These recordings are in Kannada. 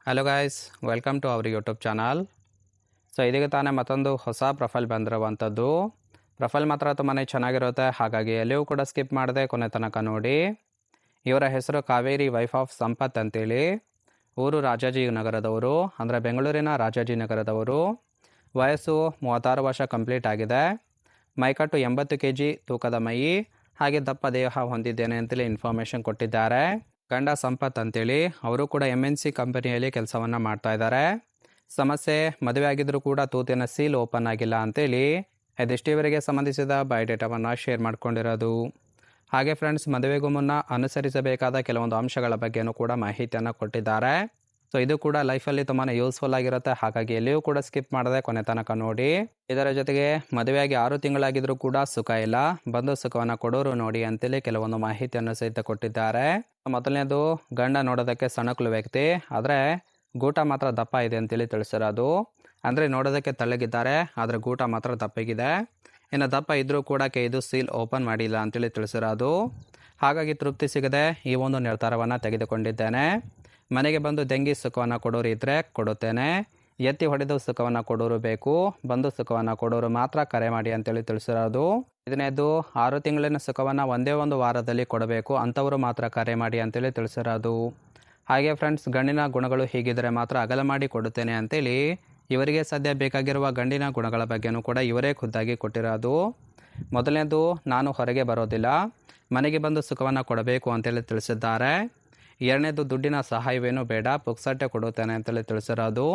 Hello guys, welcome to our YouTube channel. So ಇದೀಗ ತಾನೇ ಮತ್ತೊಂದು ಹೊಸ ಪ್ರೊಫೈಲ್ ಬಂದಿರುವಂಥದ್ದು. ಪ್ರೊಫೈಲ್ ಮಾತ್ರ ತುಂಬಾ ಚೆನ್ನಾಗಿರುತ್ತೆ, ಹಾಗಾಗಿ ಎಲ್ಲಿಯೂ ಕೂಡ ಸ್ಕಿಪ್ ಮಾಡದೆ ಕೊನೆ ತನಕ ನೋಡಿ. ಇವರ ಹೆಸರು ಕಾವೇರಿ ವೈಫ್ ಆಫ್ ಸಂಪತ್ ಅಂತೇಳಿ. ಊರು ರಾಜಾಜಿ ನಗರದವರು, ಅಂದರೆ ಬೆಂಗಳೂರಿನ ರಾಜಾಜಿ ನಗರದವರು. ವಯಸ್ಸು 36 ವರ್ಷ ಕಂಪ್ಲೀಟ್ ಆಗಿದೆ. ಮೈಕಟ್ಟು 80 kg ತೂಕದ ಮೈ, ಹಾಗೆ ದಪ್ಪ ದೇಹ ಹೊಂದಿದ್ದೇನೆ ಅಂತೇಳಿ ಇನ್ಫಾರ್ಮೇಷನ್ ಕೊಟ್ಟಿದ್ದಾರೆ. ಗಂಡ ಸಂಪತ್ ಅಂತೇಳಿ, ಅವರು ಕೂಡ MNC ಕಂಪನಿಯಲ್ಲಿ ಕೆಲಸವನ್ನು ಮಾಡ್ತಾ ಇದ್ದಾರೆ. ಸಮಸ್ಯೆ, ಮದುವೆ ಆಗಿದ್ರೂ ಕೂಡ ತೂತಿನ ಸೀಲ್ ಓಪನ್ ಆಗಿಲ್ಲ ಅಂತೇಳಿ ಇದಿಷ್ಟು ಇವರಿಗೆ ಸಂಬಂಧಿಸಿದ ಬಯೋಡೇಟಾವನ್ನು ಶೇರ್ ಮಾಡ್ಕೊಂಡಿರೋದು. ಹಾಗೆ ಫ್ರೆಂಡ್ಸ್, ಮದುವೆಗೂ ಮುನ್ನ ಅನುಸರಿಸಬೇಕಾದ ಕೆಲವೊಂದು ಅಂಶಗಳ ಬಗ್ಗೆನೂ ಕೂಡ ಮಾಹಿತಿಯನ್ನು ಕೊಟ್ಟಿದ್ದಾರೆ. ಸೊ ಇದು ಕೂಡ ಲೈಫಲ್ಲಿ ತುಂಬಾ ಯೂಸ್ಫುಲ್ ಆಗಿರುತ್ತೆ, ಹಾಗಾಗಿ ಎಲ್ಲಿಯೂ ಕೂಡ ಸ್ಕಿಪ್ ಮಾಡದೆ ಕೊನೆ ತನಕ ನೋಡಿ. ಇದರ ಜೊತೆಗೆ ಮದುವೆಯಾಗಿ 6 ತಿಂಗಳಾಗಿದ್ರೂ ಕೂಡ ಸುಖ ಇಲ್ಲ, ಬಂದು ಸುಖವನ್ನು ಕೊಡೋರು ನೋಡಿ ಅಂತೇಳಿ ಕೆಲವೊಂದು ಮಾಹಿತಿಯನ್ನು ಸಹಿತ ಕೊಟ್ಟಿದ್ದಾರೆ. ಮೊದಲನೇದು, ಗಂಡ ನೋಡೋದಕ್ಕೆ ಸಣ್ಣಕಲು ವ್ಯಕ್ತಿ, ಆದರೆ ಗೂಟ ಮಾತ್ರ ದಪ್ಪ ಇದೆ ಅಂತೇಳಿ ತಿಳಿಸಿರೋದು. ಅಂದರೆ ನೋಡೋದಕ್ಕೆ ತೆಳ್ಳಗಿದ್ದಾರೆ, ಆದರೆ ಗೂಟ ಮಾತ್ರ ದಪ್ಪಗಿದೆ. ಇನ್ನು ದಪ್ಪ ಇದ್ರೂ ಕೂಡ ಇದು ಸೀಲ್ ಓಪನ್ ಮಾಡಿಲ್ಲ ಅಂತೇಳಿ ತಿಳಿಸಿರೋದು. ಹಾಗಾಗಿ ತೃಪ್ತಿ ಸಿಗದೆ ಈ ಒಂದು ನಿರ್ಧಾರವನ್ನು ತೆಗೆದುಕೊಂಡಿದ್ದೇನೆ. ಮನೆಗೆ ಬಂದು ದಂಗಿ ಸುಖವನ್ನು ಕೊಡೋರು ಇದ್ದರೆ ಕೊಡುತ್ತೇನೆ, ಎತ್ತಿ ಹೊಡೆದು ಸುಖವನ್ನು ಕೊಡೋರು ಬೇಕು, ಬಂದು ಸುಖವನ್ನು ಕೊಡೋರು ಮಾತ್ರ ಕರೆ ಮಾಡಿ ಅಂತೇಳಿ ತಿಳಿಸಿರೋದು. ಇದನ್ನೇದು 6 ತಿಂಗಳಿನ ಸುಖವನ್ನು ಒಂದೇ ಒಂದು ವಾರದಲ್ಲಿ ಕೊಡಬೇಕು, ಅಂಥವರು ಮಾತ್ರ ಕರೆ ಮಾಡಿ ಅಂತೇಳಿ ತಿಳಿಸಿರೋದು. ಹಾಗೆ ಫ್ರೆಂಡ್ಸ್, ಗಂಡಿನ ಗುಣಗಳು ಹೀಗಿದ್ದರೆ ಮಾತ್ರ ಅಗಲ ಮಾಡಿ ಕೊಡುತ್ತೇನೆ ಅಂತೇಳಿ ಇವರಿಗೆ ಸದ್ಯ ಬೇಕಾಗಿರುವ ಗಂಡಿನ ಗುಣಗಳ ಬಗ್ಗೆನೂ ಕೂಡ ಇವರೇ ಖುದ್ದಾಗಿ ಕೊಟ್ಟಿರೋದು. ಮೊದಲನೇದು, ನಾನು ಹೊರಗೆ ಬರೋದಿಲ್ಲ, ಮನೆಗೆ ಬಂದು ಸುಖವನ್ನು ಕೊಡಬೇಕು ಅಂತೇಳಿ ತಿಳಿಸಿದ್ದಾರೆ. ಎರಡನೇದು, ದುಡ್ಡಿನ ಸಹಾಯವೇನೂ ಬೇಡ, ಪುಕ್ಸಟ್ಟೆ ಕೊಡುತ್ತೇನೆ ಅಂತೇಳಿ ತಿಳಿಸಿರೋದು.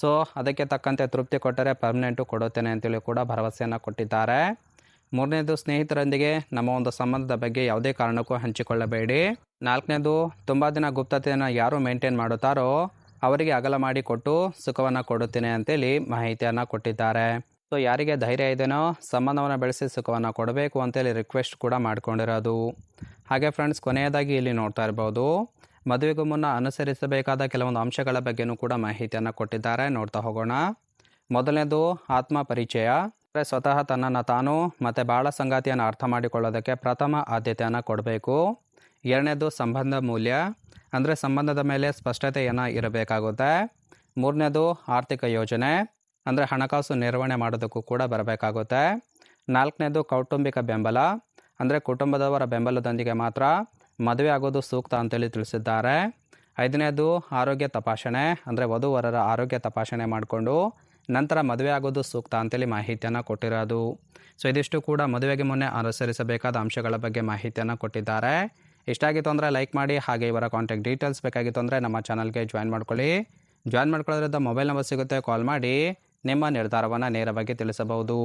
ಸೊ ಅದಕ್ಕೆ ತಕ್ಕಂತೆ ತೃಪ್ತಿ ಕೊಟ್ಟರೆ ಪರ್ಮನೆಂಟು ಕೊಡುತ್ತೇನೆ ಅಂತೇಳಿ ಕೂಡ ಭರವಸೆಯನ್ನು ಕೊಟ್ಟಿದ್ದಾರೆ. ಮೂರನೇದು, ಸ್ನೇಹಿತರೊಂದಿಗೆ ನಮ್ಮ ಒಂದು ಸಂಬಂಧದ ಬಗ್ಗೆ ಯಾವುದೇ ಕಾರಣಕ್ಕೂ ಹಂಚಿಕೊಳ್ಳಬೇಡಿ. ನಾಲ್ಕನೇದು, ತುಂಬ ದಿನ ಗುಪ್ತತೆಯನ್ನು ಯಾರು ಮೇಂಟೈನ್ ಮಾಡುತ್ತಾರೋ ಅವರಿಗೆ ಅಗಲ ಮಾಡಿ ಕೊಟ್ಟು ಸುಖವನ್ನು ಕೊಡುತ್ತೇನೆ ಅಂತೇಳಿ ಮಾಹಿತಿಯನ್ನು ಕೊಟ್ಟಿದ್ದಾರೆ. ಸೊ ಯಾರಿಗೆ ಧೈರ್ಯ ಇದೆಯೋ ಸಂಬಂಧವನ್ನು ಬೆಳೆಸಿ ಸುಖವನ್ನು ಕೊಡಬೇಕು ಅಂತೇಳಿ ರಿಕ್ವೆಸ್ಟ್ ಕೂಡ ಮಾಡ್ಕೊಂಡಿರೋದು. ಹಾಗೆ ಫ್ರೆಂಡ್ಸ್, ಕೊನೆಯದಾಗಿ ಇಲ್ಲಿ ನೋಡ್ತಾ ಇರ್ಬೋದು, ಮದುವೆಗೂ ಮುನ್ನ ಅನುಸರಿಸಬೇಕಾದ ಕೆಲವೊಂದು ಅಂಶಗಳ ಬಗ್ಗೆನೂ ಕೂಡ ಮಾಹಿತಿಯನ್ನು ಕೊಟ್ಟಿದ್ದಾರೆ. ನೋಡ್ತಾ ಹೋಗೋಣ. ಮೊದಲನೇದು, ಆತ್ಮ ಪರಿಚಯ. ಅಂದರೆ ಸ್ವತಃ ತನ್ನನ್ನು ತಾನು ಮತ್ತು ಬಾಳ ಸಂಗಾತಿಯನ್ನು ಅರ್ಥ ಮಾಡಿಕೊಳ್ಳೋದಕ್ಕೆ ಪ್ರಥಮ ಆದ್ಯತೆಯನ್ನು ಕೊಡಬೇಕು. ಎರಡನೇದು, ಸಂಬಂಧ ಮೂಲ್ಯ. ಅಂದರೆ ಸಂಬಂಧದ ಮೇಲೆ ಸ್ಪಷ್ಟತೆಯನ್ನು ಇರಬೇಕಾಗುತ್ತೆ. ಮೂರನೇದು, ಆರ್ಥಿಕ ಯೋಜನೆ. ಅಂದರೆ ಹಣಕಾಸು ನಿರ್ವಹಣೆ ಮಾಡೋದಕ್ಕೂ ಕೂಡ ಬರಬೇಕಾಗುತ್ತೆ. ನಾಲ್ಕನೇದು, ಕೌಟುಂಬಿಕ ಬೆಂಬಲ. ಅಂದರೆ ಕುಟುಂಬದವರ ಬೆಂಬಲದೊಂದಿಗೆ ಮಾತ್ರ ಮದುವೆ ಆಗೋದು ಸೂಕ್ತ ಅಂತೇಳಿ ತಿಳಿಸಿದ್ದಾರೆ. ಐದನೇದು, ಆರೋಗ್ಯ ತಪಾಸಣೆ. ಅಂದರೆ ವಧುವರರ ಆರೋಗ್ಯ ತಪಾಸಣೆ ಮಾಡಿಕೊಂಡು ನಂತರ ಮದುವೆ ಆಗೋದು ಸೂಕ್ತ ಅಂತೇಳಿ ಮಾಹಿತಿಯನ್ನು ಕೊಟ್ಟಿರೋದು. ಸೊ ಇದಿಷ್ಟು ಕೂಡ ಮದುವೆಗೆ ಮುನ್ನೆ ಅನುಸರಿಸಬೇಕಾದ ಅಂಶಗಳ ಬಗ್ಗೆ ಮಾಹಿತಿಯನ್ನು ಕೊಟ್ಟಿದ್ದಾರೆ. ಇಷ್ಟ ಆಗಿತ್ತು ಅಂದರೆ ಲೈಕ್ ಮಾಡಿ, ಹಾಗೆ ಇವರ ಕಾಂಟ್ಯಾಕ್ಟ್ ಡೀಟೇಲ್ಸ್ ಬೇಕಾಗಿತ್ತು ಅಂದರೆ ನಮ್ಮ ಚಾನಲ್ಗೆ ಜಾಯ್ನ್ ಮಾಡ್ಕೊಳ್ಳಿ. ಜಾಯ್ನ್ ಮಾಡ್ಕೊಳ್ಳೋದ್ರಿಂದ ಮೊಬೈಲ್ ನಂಬರ್ ಸಿಗುತ್ತೆ, ಕಾಲ್ ಮಾಡಿ ನಿಮ್ಮ ನಿರ್ಧಾರವನ್ನು ನೇರವಾಗಿ ತಿಳಿಸಬಹುದು.